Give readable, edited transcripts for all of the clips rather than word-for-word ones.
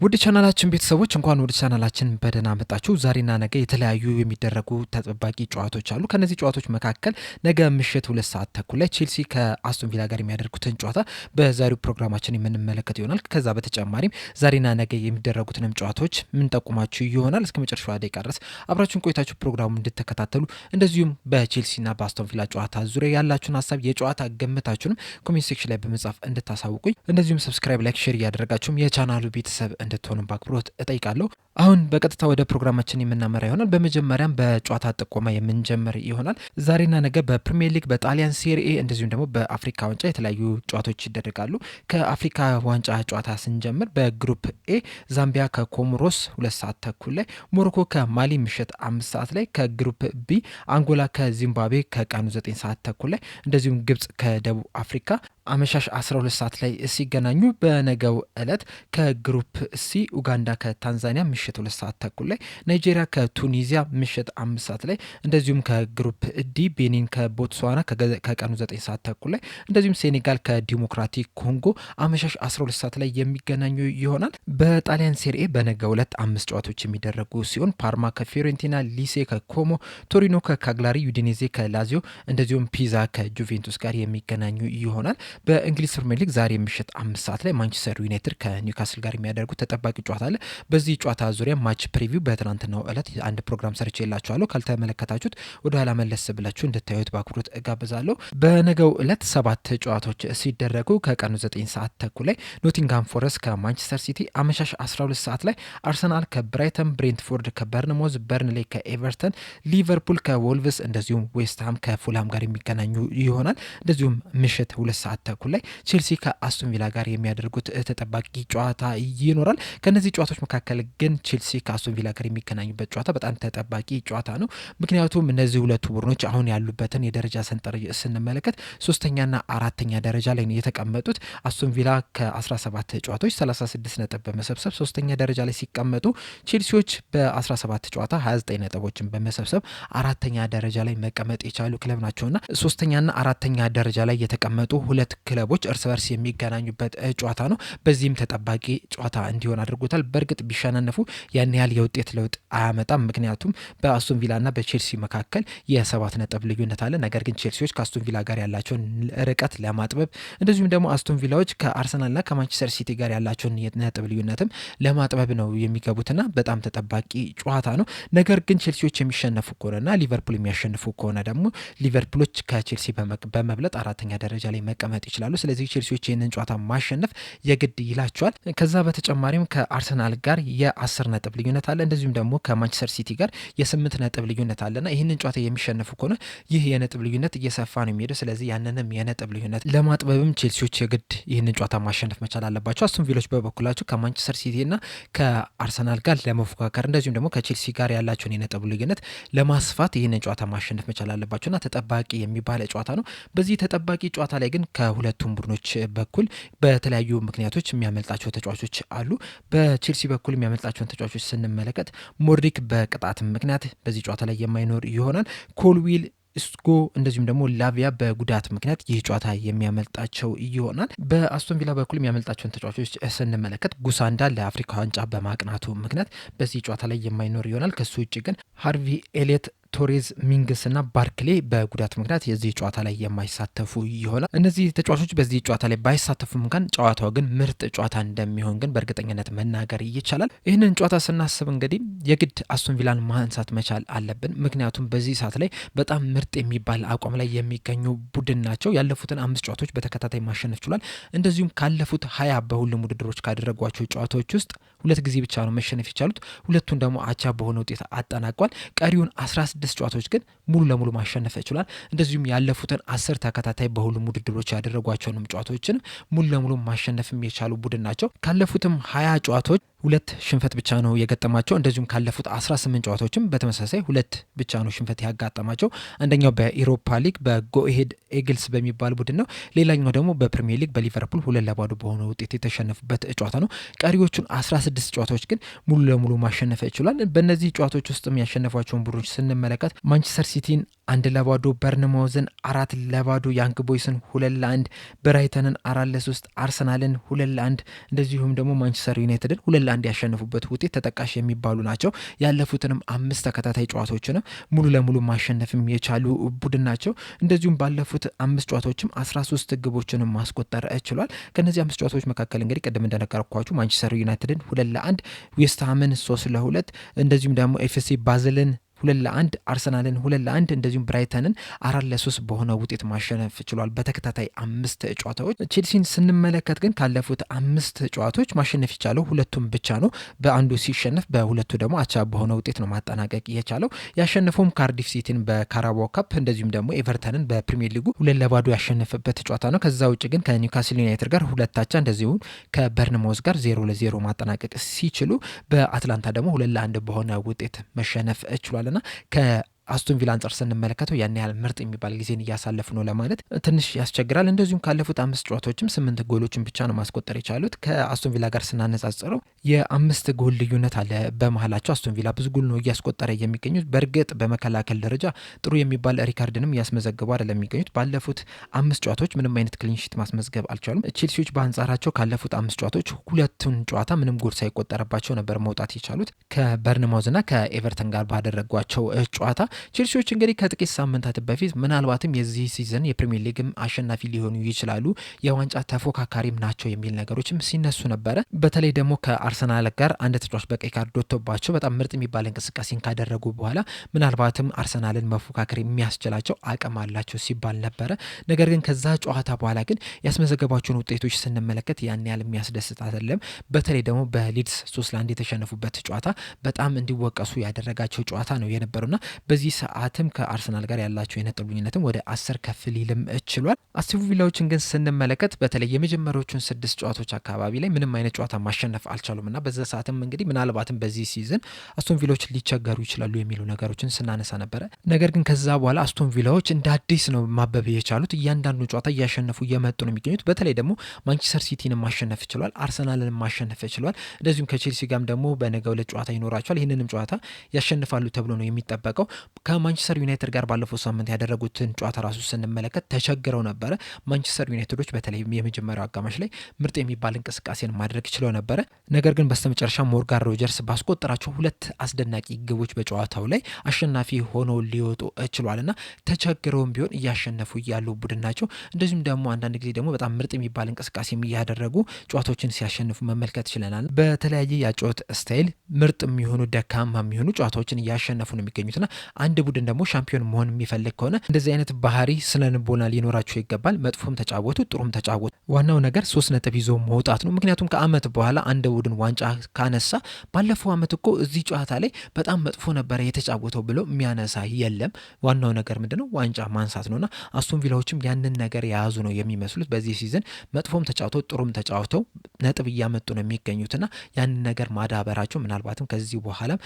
ውድ ቻናላችን ቤተሰቦች እንኳን ወደ ቻናላችን በደህና መጣችሁ። ዛሬና ነገ የተለያዩ የሚደረጉ ተጠባቂ ጨዋታዎች አሉ። ከነዚህ ጨዋታዎች መካከል ነገ ምሽት 2 ሰዓት ተኩል ላይ ቼልሲ ከአስቶን ቪላ ጋር የሚያደርጉትን ጨዋታ በዛሬው ፕሮግራማችን የምንመለከት ይሆናል። ከዛ በተጨማሪም ዛሬና ነገ የሚደረጉትንም ጨዋታዎች ምን ጠቁማችሁ ይሆናል። እስከ መጨረሻው ደቂቃ ድረስ አብራችሁን ቆይታችሁ ፕሮግራሙን እንድትከታተሉ እንደዚሁም በቼልሲና በአስቶን ቪላ ጨዋታ ዙሪያ ያላችሁን ሀሳብ የጨዋታ ግምታችሁንም ኮሜንት ሴክሽን ላይ በመጻፍ እንድታሳውቁኝ እንደዚሁም ሰብስክራይብ፣ ላይክ፣ ሼር እያደረጋችሁም የቻናሉ ቤተሰብ እንድትሆኑ በአክብሮት እጠይቃለሁ። አሁን በቀጥታ ወደ ፕሮግራማችን የምናመራ ይሆናል። በመጀመሪያም በጨዋታ ጥቆማ የምንጀምር ይሆናል። ዛሬና ነገ በፕሪሚየር ሊግ፣ በጣሊያን ሴሪኤ እንደዚሁም ደግሞ በአፍሪካ ዋንጫ የተለያዩ ጨዋታዎች ይደረጋሉ። ከአፍሪካ ዋንጫ ጨዋታ ስንጀምር በግሩፕ ኤ ዛምቢያ ከኮሞሮስ 2 ሰዓት ተኩል ላይ፣ ሞሮኮ ከማሊ ምሽት 5 ሰዓት ላይ፣ ከግሩፕ ቢ አንጎላ ከዚምባብዌ ከቀኑ 9 ሰዓት ተኩል ላይ፣ እንደዚሁም ግብጽ ከደቡብ አፍሪካ አመሻሽ 12 ሰዓት ላይ ሲገናኙ፣ በነገው ዕለት ከግሩፕ ሲ ኡጋንዳ ከታንዛኒያ ምሽት 2 ሰዓት ተኩል ላይ፣ ናይጄሪያ ከቱኒዚያ ምሽት 5 ሰዓት ላይ፣ እንደዚሁም ከግሩፕ ዲ ቤኒን ከቦትስዋና ከቀኑ 9 ሰዓት ተኩል ላይ፣ እንደዚሁም ሴኔጋል ከዲሞክራቲክ ኮንጎ አመሻሽ 12 ሰዓት ላይ የሚገናኙ ይሆናል። በጣሊያን ሴሪኤ በነገው ዕለት 5 ጨዋታዎች የሚደረጉ ሲሆን ፓርማ ከፊዮሬንቲና፣ ሊሴ ከኮሞ፣ ቶሪኖ ከካግላሪ፣ ዩዲኔዜ ከላዚዮ እንደዚሁም ፒዛ ከጁቬንቱስ ጋር የሚገናኙ ይሆናል። በእንግሊዝ ፕሪሚየር ሊግ ዛሬ ምሽት 5 ሰዓት ላይ ማንቸስተር ዩናይትድ ከኒውካስል ጋር የሚያደርጉት ተጠባቂ ጨዋታ አለ። በዚህ ጨዋታ ዙሪያ ማች ፕሪቪው በትናንትናው ዕለት አንድ ፕሮግራም ሰርቼ የላችኋለሁ። ካልተመለከታችሁት ወደ ኋላ መለስ ብላችሁ እንድታዩት በአክብሮት እጋብዛለሁ። በነገው ዕለት 7 ጨዋታዎች ሲደረጉ ከቀኑ 9 ሰዓት ተኩል ላይ ኖቲንግሃም ፎረስት ከማንቸስተር ሲቲ፣ አመሻሽ 12 ሰዓት ላይ አርሰናል ከብራይተን፣ ብሬንትፎርድ ከበርንሞዝ፣ በርንሌ ከኤቨርተን፣ ሊቨርፑል ከወልቭስ እንደዚሁም ዌስትሃም ከፉልሃም ጋር የሚገናኙ ይሆናል። እንደዚሁም ምሽት 2 ሰዓት ተኩል ላይ ቼልሲ ከአስቶን ቪላ ጋር የሚያደርጉት ተጠባቂ ጨዋታ ይኖራል። ከነዚህ ጨዋታዎች መካከል ግን ቼልሲ ከአስቶን ቪላ ጋር የሚገናኙበት ጨዋታ በጣም ተጠባቂ ጨዋታ ነው። ምክንያቱም እነዚህ ሁለቱ ቡድኖች አሁን ያሉበትን የደረጃ ሰንጠረዥ ስንመለከት 3ኛና 4ኛ ደረጃ ላይ ነው የተቀመጡት። አስቶን ቪላ ከ17 ጨዋታዎች 36 ነጥብ በመሰብሰብ 3ኛ ደረጃ ላይ ሲቀመጡ፣ ቼልሲዎች በ17 ጨዋታ 29 ነጥቦችን በመሰብሰብ 4ኛ ደረጃ ላይ መቀመጥ የቻሉ ክለብ ናቸውና 3ኛና 4ኛ ደረጃ ላይ የተቀመጡ ሁለት ክለቦች እርስ በርስ የሚገናኙበት ጨዋታ ነው። በዚህም ተጠባቂ ጨዋታ እንዲሆን አድርጎታል። በእርግጥ ቢሸናነፉ ያን ያህል የውጤት ለውጥ አያመጣም። ምክንያቱም በአስቶን ቪላና በቼልሲ መካከል የ7 ነጥብ ልዩነት አለ። ነገር ግን ቼልሲዎች ከአስቶን ቪላ ጋር ያላቸውን ርቀት ለማጥበብ እንደዚሁም ደግሞ አስቶን ቪላዎች ከአርሰናልና ከማንቸስተር ሲቲ ጋር ያላቸውን የነጥብ ልዩነትም ለማጥበብ ነው የሚገቡትና በጣም ተጠባቂ ጨዋታ ነው። ነገር ግን ቼልሲዎች የሚሸነፉ ከሆነና ሊቨርፑል የሚያሸንፉ ከሆነ ደግሞ ሊቨርፑሎች ከቼልሲ በመብለጥ 4ኛ ደረጃ ላይ መቀመጥ ይችላሉ። ስለዚህ ቼልሲዎች ይህንን ጨዋታ ማሸነፍ የግድ ይላቸዋል። ከዛ በተጨማሪም ከአርሰናል ጋር የ10 ነጥብ ልዩነት አለ። እንደዚሁም ደግሞ ከማንቸስተር ሲቲ ጋር የ8 ነጥብ ልዩነት አለና ይህንን ጨዋታ የሚሸነፉ ከሆነ ይህ የነጥብ ልዩነት እየሰፋ ነው የሚሄደው። ስለዚህ ያንንም የነጥብ ልዩነት ለማጥበብም ቼልሲዎች የግድ ይህንን ጨዋታ ማሸነፍ መቻል አለባቸው። አስቶን ቪሎች በበኩላቸው ከማንቸስተር ሲቲና ከአርሰናል ጋር ለመፎካከር እንደዚሁም ደግሞ ከቼልሲ ጋር ያላቸውን የነጥብ ልዩነት ለማስፋት ይህንን ጨዋታ ማሸነፍ መቻል አለባቸውና ተጠባቂ የሚባል ጨዋታ ነው። በዚህ ተጠባቂ ጨዋታ ላይ ግን ከሁለቱም ቡድኖች በኩል በተለያዩ ምክንያቶች የሚያመልጣቸው ተጫዋቾች አሉ። በቼልሲ በኩል የሚያመልጣቸውን ተጫዋቾች ስንመለከት ሞድሪክ በቅጣት ምክንያት በዚህ ጨዋታ ላይ የማይኖር ይሆናል። ኮልዊል ስኮ እንደዚሁም ደግሞ ላቪያ በጉዳት ምክንያት ይህ ጨዋታ የሚያመልጣቸው ይሆናል። በአስቶን ቪላ በኩል የሚያመልጣቸውን ተጫዋቾች ስንመለከት ጉሳንዳ ለአፍሪካ ዋንጫ በማቅናቱ ምክንያት በዚህ ጨዋታ ላይ የማይኖር ይሆናል። ከሱ ውጭ ግን ሃርቪ ኤሊየት፣ ቶሬዝ፣ ሚንግስ እና ባርክሌ በጉዳት ምክንያት የዚህ ጨዋታ ላይ የማይሳተፉ ይሆናል። እነዚህ ተጫዋቾች በዚህ ጨዋታ ላይ ባይሳተፉም እንኳን ጨዋታው ግን ምርጥ ጨዋታ እንደሚሆን ግን በእርግጠኝነት መናገር ይቻላል። ይህንን ጨዋታ ስናስብ እንግዲህ የግድ አስቶን ቪላን ማንሳት መቻል አለብን። ምክንያቱም በዚህ ሰዓት ላይ በጣም ምርጥ የሚባል አቋም ላይ የሚገኙ ቡድን ናቸው። ያለፉትን 5 ጨዋታዎች በተከታታይ ማሸነፍ ችሏል። እንደዚሁም ካለፉት 20 በሁሉም ውድድሮች ካደረጓቸው ጨዋታዎች ውስጥ 2 ጊዜ ብቻ ነው መሸነፍ የቻሉት። ሁለቱን ደግሞ አቻ በሆነ ውጤት አጠናቋል። ቀሪውን 16 ጨዋታዎች ግን ሙሉ ለሙሉ ማሸነፍ ይችላል። እንደዚሁም ያለፉትን 10 ተከታታይ በሁሉም ውድድሮች ያደረጓቸውንም ጨዋታዎችን ሙሉ ለሙሉ ማሸነፍም የቻሉ ቡድን ናቸው። ካለፉትም 20 ጨዋታዎች 2 ሽንፈት ብቻ ነው የገጠማቸው። እንደዚሁም ካለፉት 18 ጨዋታዎችም በተመሳሳይ 2 ብቻ ነው ሽንፈት ያጋጠማቸው። አንደኛው በኢሮፓ ሊግ በጎሄድ ኤግልስ በሚባል ቡድን ነው። ሌላኛው ደግሞ በፕሪሚየር ሊግ በሊቨርፑል 2-2 በሆነ ውጤት የተሸነፉበት ጨዋታ ነው። ቀሪዎቹን 16 ጨዋታዎች ግን ሙሉ ለሙሉ ማሸነፍ ይችላል። በእነዚህ ጨዋታዎች ውስጥ ያሸነፏቸውን ቡድኖች ስንመለከት ማንቸስተር ሲቲን 1-0 በርንማውዝን፣ 4-0 ያንግ ቦይስን 2-1፣ ብራይተንን 4-3፣ አርሰናልን 2-1 እንደዚሁም ደግሞ ማንቸስተር ዩናይትድን 2-1 ያሸነፉበት ውጤት ተጠቃሽ የሚባሉ ናቸው። ያለፉትንም 5 ተከታታይ ጨዋታዎችንም ሙሉ ለሙሉ ማሸነፍም የቻሉ ቡድን ናቸው። እንደዚሁም ባለፉት 5 ጨዋታዎችም 13 ግቦችንም ማስቆጠር ችሏል። ከነዚህ 5 ጨዋታዎች መካከል እንግዲህ ቅድም እንደነገርኳችሁ ማንቸስተር ዩናይትድን 2-1፣ ዌስትሃምን 3-2 እንደዚሁም ደግሞ ኤፍሲ ባዝልን 2-1 አርሰናልን 2-1 እንደዚሁም ብራይተንን 4-3 በሆነ ውጤት ማሸነፍ ችሏል በተከታታይ 5 ጨዋታዎች። ቼልሲን ስንመለከት ግን ካለፉት 5 ጨዋታዎች ማሸነፍ የቻለው ሁለቱም ብቻ ነው። በአንዱ ሲሸነፍ በሁለቱ ደግሞ አቻ በሆነ ውጤት ነው ማጠናቀቅ የቻለው። ያሸነፈውም ካርዲፍ ሲቲን በካራባኦ ካፕ እንደዚሁም ደግሞ ኤቨርተንን በፕሪሚየር ሊጉ 2-0 ያሸነፈበት ጨዋታ ነው። ከዛ ውጭ ግን ከኒውካስል ዩናይትድ ጋር 2 አቻ እንደዚሁም ከበርንማውዝ ጋር 0-0 ማጠናቀቅ ሲችሉ በአትላንታ ደግሞ 2-1 በሆነ ውጤት መሸነፍ ችሏል። ከአስቶን ቪላ አንጻር ስንመለከተው ያን ያህል ምርጥ የሚባል ጊዜን እያሳለፉ ነው ለማለት ትንሽ ያስቸግራል። እንደዚሁም ካለፉት 5 ጨዋታዎችም 8 ጎሎችን ብቻ ነው ማስቆጠር የቻሉት። ከአስቶን ቪላ ጋር ስናነጻጽረው የ5 ጎል ልዩነት አለ በመሀላቸው። አስቶን ቪላ ብዙ ጎል ነው እያስቆጠረ የሚገኙት። በእርግጥ በመከላከል ደረጃ ጥሩ የሚባል ሪካርድንም እያስመዘገቡ አይደለም የሚገኙት። ባለፉት 5 ጨዋታዎች ምንም አይነት ክሊንሺት ማስመዝገብ አልቻሉም። ቼልሲዎች በአንጻራቸው ካለፉት 5 ጨዋታዎች ሁለቱን ጨዋታ ምንም ጎል ሳይቆጠረባቸው ነበር መውጣት የቻሉት ከበርንማውዝና ከኤቨርተን ጋር ባደረጓቸው ጨዋታ። ቼልሲዎች እንግዲህ ከጥቂት ሳምንታት በፊት ምናልባትም የዚህ ሲዝን የፕሪሚየር ሊግም አሸናፊ ሊሆኑ ይችላሉ፣ የዋንጫ ተፎካካሪም ናቸው የሚል ነገሮችም ሲነሱ ነበረ። በተለይ ደግሞ ከአርሰናል ጋር አንድ ተጫዋች በቀይ ካርድ ወጥቶባቸው በጣም ምርጥ የሚባል እንቅስቃሴን ካደረጉ በኋላ ምናልባትም አርሰናልን መፎካከር የሚያስችላቸው አቅም አላቸው ሲባል ነበረ። ነገር ግን ከዛ ጨዋታ በኋላ ግን ያስመዘገባቸውን ውጤቶች ስንመለከት ያን ያህል የሚያስደስት አይደለም። በተለይ ደግሞ በሊድስ 3-1 የተሸነፉበት ጨዋታ በጣም እንዲወቀሱ ያደረጋቸው ጨዋታ ነው የነበረውና በዚህ ሰዓትም ከአርሰናል ጋር ያላቸው የነጥብ ልዩነትም ወደ 10 ከፍ ሊልም ችሏል። አስቶን ቪላዎችን ግን ስንመለከት በተለይ የመጀመሪያዎቹን 6 ጨዋታዎች አካባቢ ላይ ምንም አይነት ጨዋታ ማሸነፍ አልቻሉም እና በዛ ሰዓትም እንግዲህ ምናልባትም በዚህ ሲዝን አስቶን ቪላዎች ሊቸገሩ ይችላሉ የሚሉ ነገሮችን ስናነሳ ነበረ። ነገር ግን ከዛ በኋላ አስቶን ቪላዎች እንደ አዲስ ነው ማበብ የቻሉት። እያንዳንዱ ጨዋታ እያሸነፉ እየመጡ ነው የሚገኙት። በተለይ ደግሞ ማንቸስተር ሲቲን ማሸነፍ ችሏል፣ አርሰናልን ማሸነፍ ችሏል። እንደዚሁም ከቼልሲ ጋርም ደግሞ በነገው ዕለት ጨዋታ ይኖራቸዋል። ይህንንም ጨዋታ ያሸንፋሉ ተብሎ ነው የሚጠበቀው። ከማንቸስተር ዩናይትድ ጋር ባለፈው ሳምንት ያደረጉትን ጨዋታ ራሱ ስንመለከት ተቸግረው ነበረ። ማንቸስተር ዩናይትዶች በተለይ የመጀመሪያው አጋማሽ ላይ ምርጥ የሚባል እንቅስቃሴን ማድረግ ችለው ነበረ። ነገር ግን በስተመጨረሻ ሞርጋን ሮጀርስ ባስቆጠራቸው 2 አስደናቂ ግቦች በጨዋታው ላይ አሸናፊ ሆነው ሊወጡ ችሏልና ተቸግረውም ቢሆን እያሸነፉ ያሉ ቡድን ናቸው። እንደዚሁም ደግሞ አንዳንድ ጊዜ ደግሞ በጣም ምርጥ የሚባል እንቅስቃሴ እያደረጉ ጨዋታዎችን ሲያሸንፉ መመልከት ችለናል። በተለያየ የጨዋታ ስታይል ምርጥ የሚሆኑ ደካማ የሚሆኑ ጨዋታዎችን እያሸነፉ ነው የሚገኙትና አንድ ቡድን ደግሞ ሻምፒዮን መሆን የሚፈልግ ከሆነ እንደዚህ አይነት ባህሪ ስነ ልቦና ሊኖራቸው ይገባል። መጥፎም ተጫወቱ ጥሩም ተጫወቱ፣ ዋናው ነገር 3 ነጥብ ይዞ መውጣት ነው። ምክንያቱም ከአመት በኋላ አንድ ቡድን ዋንጫ ካነሳ ባለፈው አመት እኮ እዚህ ጨዋታ ላይ በጣም መጥፎ ነበረ የተጫወተው ብሎ የሚያነሳ የለም። ዋናው ነገር ምንድነው? ዋንጫ ማንሳት ነውና አስቶን ቪላዎችም ያንን ነገር የያዙ ነው የሚመስሉት። በዚህ ሲዝን መጥፎም ተጫውተው ጥሩም ተጫውተው ነጥብ እያመጡ ነው የሚገኙትና ያንን ነገር ማዳበራቸው ምናልባትም ከዚህ በኋላም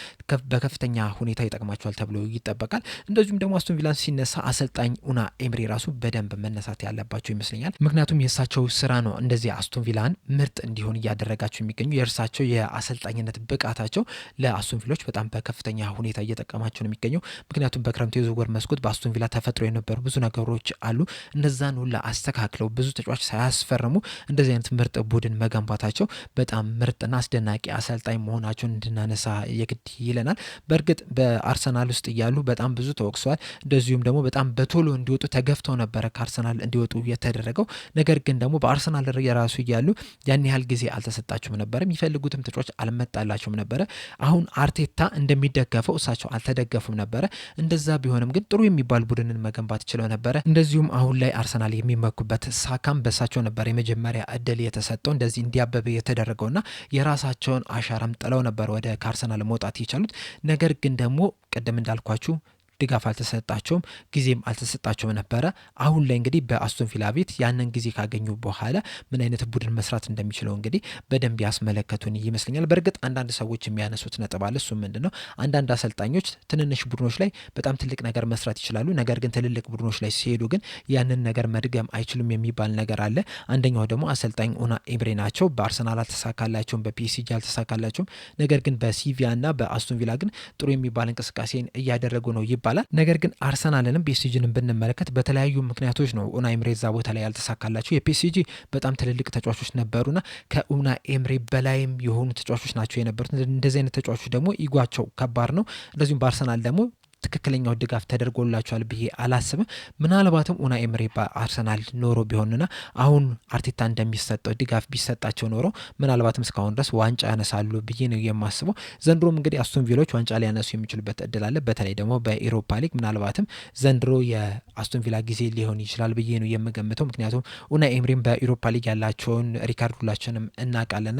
በከፍተኛ ሁኔታ ይጠቅማቸዋል ተብሎ ይጠበቃል። እንደዚሁም ደግሞ አስቶን ቪላን ሲነሳ አሰልጣኝ ኡና ኤምሪ ራሱ በደንብ መነሳት ያለባቸው ይመስለኛል። ምክንያቱም የእሳቸው ስራ ነው እንደዚህ አስቶን ቪላን ምርጥ እንዲሆን እያደረጋቸው የሚገኙ። የእርሳቸው የአሰልጣኝነት ብቃታቸው ለአስቶን ቪላዎች በጣም በከፍተኛ ሁኔታ እየጠቀማቸው ነው የሚገኘው። ምክንያቱም በክረምቱ የዝውውር መስኮት በአስቶን ቪላ ተፈጥሮ የነበሩ ብዙ ነገሮች አሉ። እነዛን ሁላ አስተካክለው ብዙ ተጫዋች ሳያስፈርሙ እንደዚህ አይነት ምርጥ ቡድን መገንባታቸው በጣም ምርጥና አስደናቂ አሰልጣኝ መሆናቸውን እንድናነሳ የግድ ይለናል። በእርግጥ በአርሰናል ውስጥ እያሉ በጣም ብዙ ተወቅሰዋል። እንደዚሁም ደግሞ በጣም በቶሎ እንዲወጡ ተገፍተው ነበረ ከአርሰናል እንዲወጡ የተደረገው። ነገር ግን ደግሞ በአርሰናል የራሱ እያሉ ያን ያህል ጊዜ አልተሰጣቸውም ነበረ። የሚፈልጉትም ተጫዋች አልመጣላቸውም ነበረ። አሁን አርቴታ እንደሚደገፈው እሳቸው አልተደገፉም ነበረ። እንደዛ ቢሆንም ግን ጥሩ የሚባል ቡድንን መገንባት ችለው ነበረ። እንደዚሁም አሁን ላይ አርሰናል የሚመኩበት ሳካም በሳቸው ነበር የመጀመሪያ እድል የተሰጠው እንደዚህ እንዲያበበ የተደረገውና የራሳቸውን አሻራም ጥለው ነበር ወደ ከአርሰናል መውጣት የቻሉት። ነገር ግን ደግሞ ቅድም እንዳልኳችሁ ድጋፍ አልተሰጣቸውም፣ ጊዜም አልተሰጣቸውም ነበረ። አሁን ላይ እንግዲህ በአስቶን ቪላ ቤት ያንን ጊዜ ካገኙ በኋላ ምን አይነት ቡድን መስራት እንደሚችለው እንግዲህ በደንብ ያስመለከቱን ይመስለኛል። በእርግጥ አንዳንድ ሰዎች የሚያነሱት ነጥብ አለ። እሱም ምንድን ነው? አንዳንድ አሰልጣኞች ትንንሽ ቡድኖች ላይ በጣም ትልቅ ነገር መስራት ይችላሉ፣ ነገር ግን ትልልቅ ቡድኖች ላይ ሲሄዱ ግን ያንን ነገር መድገም አይችሉም የሚባል ነገር አለ። አንደኛው ደግሞ አሰልጣኝ ኡና ኤምሬ ናቸው። በአርሰናል አልተሳካላቸውም፣ በፒኤስጂ አልተሳካላቸውም። ነገር ግን በሲቪያ እና በአስቶን ቪላ ግን ጥሩ የሚባል እንቅስቃሴን እያደረጉ ነው ይባላል። ነገር ግን አርሰናልንም ፒኤስጂንም ብንመለከት በተለያዩ ምክንያቶች ነው ኡናይ ኤምሬ እዛ ቦታ ላይ ያልተሳካላቸው። የፒኤስጂ በጣም ትልልቅ ተጫዋቾች ነበሩና ከኡናይ ኤምሬ በላይም የሆኑ ተጫዋቾች ናቸው የነበሩት። እንደዚህ አይነት ተጫዋቾች ደግሞ ኢጓቸው ከባድ ነው። እንደዚሁም በአርሰናል ደግሞ ትክክለኛው ድጋፍ ተደርጎላቸዋል ብዬ አላስብም። ምናልባትም ኡናይ ኤምሬ በአርሰናል ኖሮ ቢሆንና አሁን አርቴታ እንደሚሰጠው ድጋፍ ቢሰጣቸው ኖሮ ምናልባትም እስካሁን ድረስ ዋንጫ ያነሳሉ ብዬ ነው የማስበው። ዘንድሮም እንግዲህ አስቶን ቪላዎች ዋንጫ ሊያነሱ የሚችሉበት እድል አለ። በተለይ ደግሞ በኢሮፓ ሊግ ምናልባትም ዘንድሮ የአስቶን ቪላ ጊዜ ሊሆን ይችላል ብዬ ነው የምገምተው። ምክንያቱም ኡናይ ኤምሬም በኢሮፓ ሊግ ያላቸውን ሪካርድ ሁላችንም እናውቃለና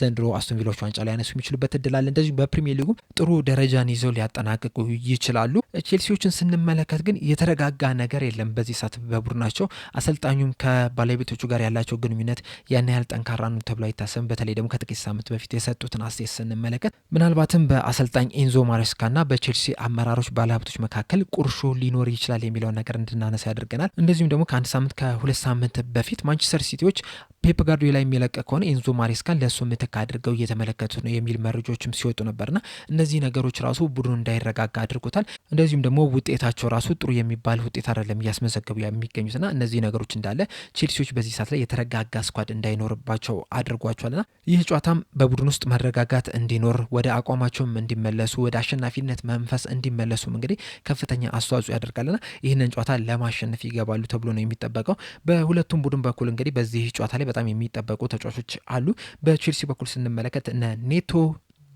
ዘንድሮ አስቶን ቪላዎች ዋንጫ ሊያነሱ የሚችሉበት እድል አለ። እንደዚሁ በፕሪሚየር ሊጉ ጥሩ ደረጃን ይዘው ሊያጠናቅቁ ይችላሉ። ቼልሲዎችን ስንመለከት ግን የተረጋጋ ነገር የለም በዚህ ሰዓት በቡድናቸው። አሰልጣኙም ከባለቤቶቹ ጋር ያላቸው ግንኙነት ያን ያህል ጠንካራ ነው ተብሎ አይታሰብም። በተለይ ደግሞ ከጥቂት ሳምንት በፊት የሰጡትን አስተያየት ስንመለከት ምናልባትም በአሰልጣኝ ኤንዞ ማሬስካና በቼልሲ አመራሮች ባለሀብቶች መካከል ቁርሾ ሊኖር ይችላል የሚለውን ነገር እንድናነሳ ያደርገናል። እንደዚሁም ደግሞ ከሁለት ሳምንት በፊት ማንቸስተር ሲቲዎች ፔፕ ጋርዲዮላ የሚለቅ ከሆነ ኤንዞ ማሬስካን ለእሱ ምትክ አድርገው እየተመለከቱ ነው የሚል መረጃዎችም ሲወጡ ነበርና እነዚህ ነገሮች ራሱ ቡድኑ እንዳይረጋጋ አድርጎታል። እንደዚሁም ደግሞ ውጤታቸው ራሱ ጥሩ የሚባል ውጤት አይደለም እያስመዘገቡ የሚገኙትና እነዚህ ነገሮች እንዳለ ቼልሲዎች በዚህ ሰዓት ላይ የተረጋጋ ስኳድ እንዳይኖርባቸው አድርጓቸዋልና ይህ ጨዋታም በቡድን ውስጥ መረጋጋት እንዲኖር ወደ አቋማቸውም እንዲመለሱ ወደ አሸናፊነት መንፈስ እንዲመለሱም እንግዲህ ከፍተኛ አስተዋጽኦ ያደርጋልና ይህንን ጨዋታ ለማሸነፍ ይገባሉ ተብሎ ነው የሚጠበቀው። በሁለቱም ቡድን በኩል እንግዲህ በዚህ ጨዋታ ላይ በጣም የሚጠበቁ ተጫዋቾች አሉ። በቼልሲ በኩል ስንመለከት እነ ኔቶ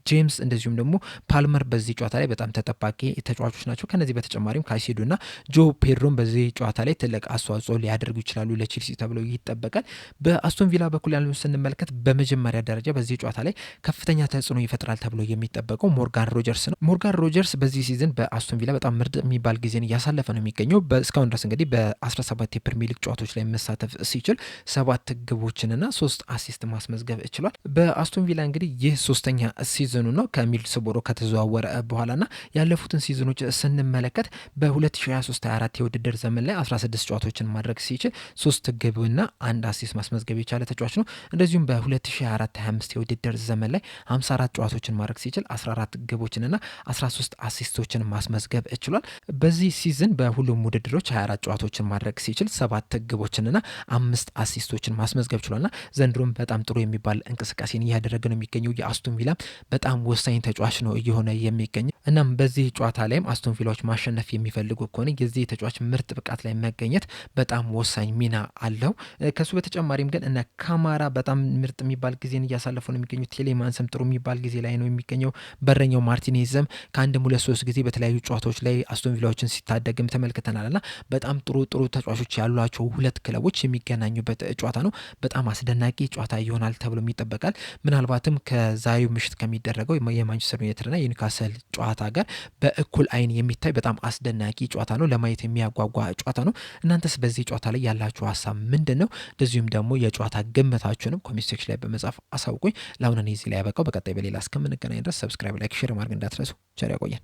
ጄምስ እንደዚሁም ደግሞ ፓልመር በዚህ ጨዋታ ላይ በጣም ተጠባቂ ተጫዋቾች ናቸው። ከነዚህ በተጨማሪም ካይሴዶና ጆ ፔድሮን በዚህ ጨዋታ ላይ ትልቅ አስተዋጽኦ ሊያደርጉ ይችላሉ ለቼልሲ ተብለው ይጠበቃል። በአስቶን ቪላ በኩል ያለውን ስንመለከት በመጀመሪያ ደረጃ በዚህ ጨዋታ ላይ ከፍተኛ ተጽዕኖ ይፈጥራል ተብሎ የሚጠበቀው ሞርጋን ሮጀርስ ነው። ሞርጋን ሮጀርስ በዚህ ሲዝን በአስቶን ቪላ በጣም ምርጥ የሚባል ጊዜን እያሳለፈ ነው የሚገኘው። እስካሁን ድረስ እንግዲህ በ17 የፕሪሚየር ሊግ ጨዋታዎች ላይ መሳተፍ ሲችል 7 ግቦችንና 3 አሲስት ማስመዝገብ ችሏል። በአስቶን ቪላ እንግዲህ ይህ ሶስተኛ ሲዝኑ ነው ከሚድልስቦሮ ከተዘዋወረ በኋላና ያለፉትን ሲዝኖች ስንመለከት በ2023/24 የውድድር ዘመን ላይ 16 ጨዋታዎችን ማድረግ ሲችል 3 ግብና 1 አሲስት ማስመዝገብ የቻለ ተጫዋች ነው። እንደዚሁም በ2024/25 የውድድር ዘመን ላይ 54 ጨዋታዎችን ማድረግ ሲችል 14 ግቦችንና 13 አሲስቶችን ማስመዝገብ ችሏል። በዚህ ሲዝን በሁሉም ውድድሮች 24 ጨዋታዎችን ማድረግ ሲችል 7 ግቦችንና 5 አሲስቶችን ማስመዝገብ ችሏልና ዘንድሮም በጣም ጥሩ የሚባል እንቅስቃሴን እያደረገ ነው የሚገኘው። የአስቶን ቪላ በጣም ወሳኝ ተጫዋች ነው እየሆነ የሚገኘው። እናም በዚህ ጨዋታ ላይም አስቶን ቪላዎች ማሸነፍ የሚፈልጉ ከሆነ የዚህ ተጫዋች ምርጥ ብቃት ላይ መገኘት በጣም ወሳኝ ሚና አለው። ከሱ በተጨማሪም ግን እነ ካማራ በጣም ምርጥ የሚባል ጊዜን እያሳለፉ ነው የሚገኙት። ቴሌማንስም ጥሩ የሚባል ጊዜ ላይ ነው የሚገኘው። በረኛው ማርቲኔዝም ከአንድም 2-3 ጊዜ በተለያዩ ጨዋታዎች ላይ አስቶን ቪላዎችን ሲታደግም ተመልክተናልና በጣም ጥሩ ተጫዋቾች ያሏቸው ሁለት ክለቦች የሚገናኙበት ጨዋታ ነው። በጣም አስደናቂ ጨዋታ ይሆናል ተብሎ ይጠበቃል። ምናልባትም ከዛሬው ምሽት ከሚደረገው የማንቸስተር ዩናይትድና የኒውካስል ጨዋታ ጋር በእኩል አይን የሚታይ በጣም አስደናቂ ጨዋታ ነው። ለማየት የሚያጓጓ ጨዋታ ነው። እናንተስ በዚህ ጨዋታ ላይ ያላችሁ ሀሳብ ምንድን ነው? እንደዚሁም ደግሞ የጨዋታ ግምታችሁንም ኮሜንት ሴክሽን ላይ በመጻፍ አሳውቁኝ። ለአሁን እኔ እዚህ ላይ ያበቃው። በቀጣይ በሌላ እስከምንገናኝ ድረስ ሰብስክራይብ፣ ላይክ፣ ሼር ማድረግ እንዳትረሱ። ቸር ያቆየን።